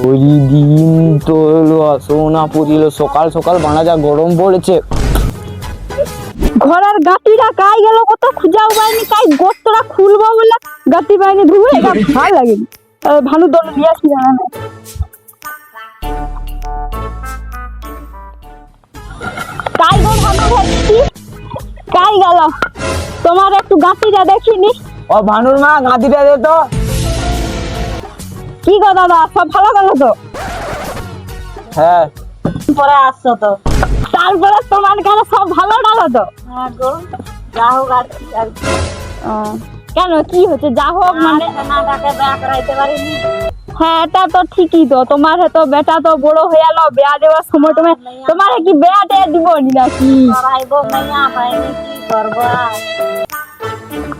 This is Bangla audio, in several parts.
ওই দিন তো এলো সোনা পড়িল, সকাল সকাল বানা যা গরম পড়েছে। ঘরের গাটিরা কাই গেল, কত খুঁজাও পাইনি, কাই গোস্তরা খুলবো বলে গাটি পাইনি, ধুয়ে এটা ভালো লাগে। ভানু দল নিয়ে আসি না, কাই গো ভানু ভাবছি কাই গেল, তোমার একটু গাটিটা দেখিনি। ও ভানুর মা, গাঁতিটা দে তো। কি গো দাদা, সব ভালো গেল তো? হ্যাঁ, পরে আসছো তো, তারপরে তোমার কেন সব ভালো গেল তো? যা হোক আর কেন কি হচ্ছে, যা হোক মানে নাটাকে ব্যাক রাইতে পারিনি। হ্যাঁ, এটা তো ঠিকই তো, তোমার তো বেটা তো বড় হয়ে গেল, বিয়া দেওয়ার সময় তোমার কি বিয়া দিয়ে দিব নাকি?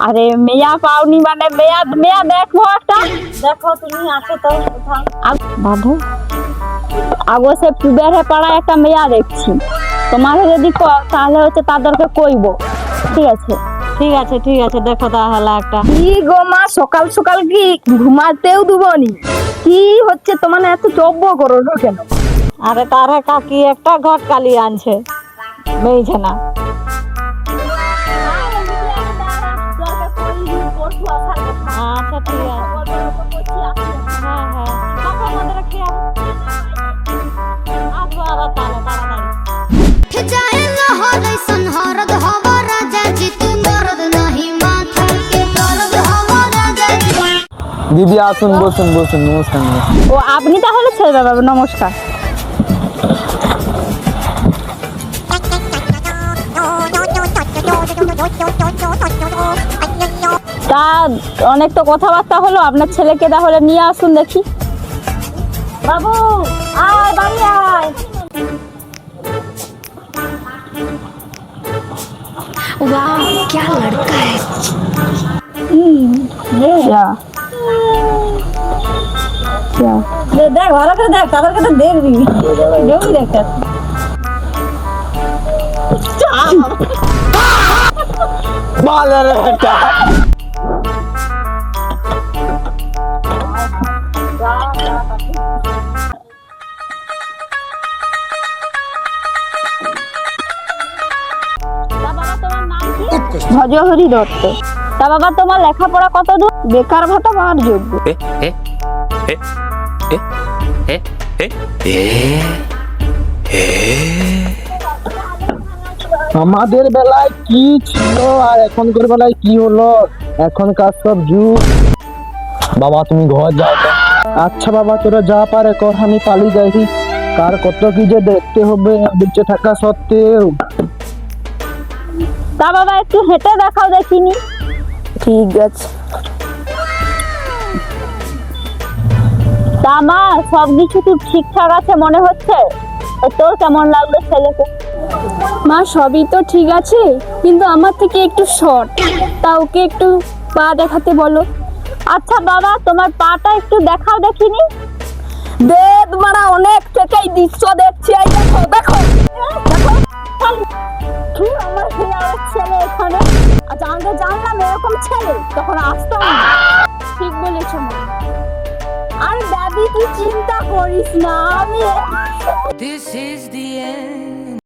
আরে মেয়া পাওনি মানে মেয়া মেয়া দেখবো একটা, দেখো তুমি আছো তো বাবু, আগো সে পুবেরে পাড়ায় একটা মেয়া দেখছি, তোমার যদি তাহলে হচ্ছে তাদেরকে কইবো। ঠিক আছে ঠিক আছে ঠিক আছে, দেখো তাহলে একটা। কি গো মা, সকাল সকাল কি ঘুমাতেও দিবনি? কি হচ্ছে তোমার এত চব্য করো কেন? আরে তারে কাকি একটা ঘট কালি আনছে মেয়েছে না। আচ্ছা ঠিক আছে, হ্যাঁ হ্যাঁ দিদি আসুন, বসুন বসুন, নমস্কার। ও আপনি তাহলে ছেড়ে বাবা, নমস্কার। তা অনেক তো কথাবার্তা হলো, আপনার ছেলেকে তাহলে নিয়ে আসুন দেখি। বাবু আয়, বাড়ি আয়। वाह क्या लड़का है। দেখ ভালো করে দেখ, তাদেরকে তো দেখবি, জমি দেখতে ভালো রে বেটা। ভজহরি দত্ত। তা বাবা তোমার লেখাপড়া কত দূর? বেকার ভাতা পাওয়ার যোগ্য। আমাদের বেলায় কি ছিল আর এখনকার বেলায় কি হলো, এখনকার সব যুগ। বাবা তুমি ঘর যাও তো। আচ্ছা বাবা, তোরা যা পারে কর, আমি পালিয়ে যাই। কার কত কি যে দেখতে হবে বেঁচে থাকা সত্ত্বেও। তা বাবা একটু হেঁটে দেখাও দেখিনি। ঠিক আছে। তা মা সবকিছু তো ঠিকঠাক আছে মনে হচ্ছে, তোর কেমন লাগলো ছেলেকে? মা সবই তো ঠিক আছে, কিন্তু আমার থেকে একটু শর্ট, তা ওকে একটু পা দেখাতে বলো। আচ্ছা বাবা, তোমার পাটা একটু দেখাও দেখিনি। দেখ মারা, অনেক থেকেই দৃশ্য দেখছি, এই দেখো দেখো দেখো। আমার ছেলে এখানে, আচ্ছা আমরা জানলাম এরকম ছেলে, তখন আসতাম না। ঠিক বলেছো মা। আর দাদি তুই চিন্তা করিস না, আমি This is the end.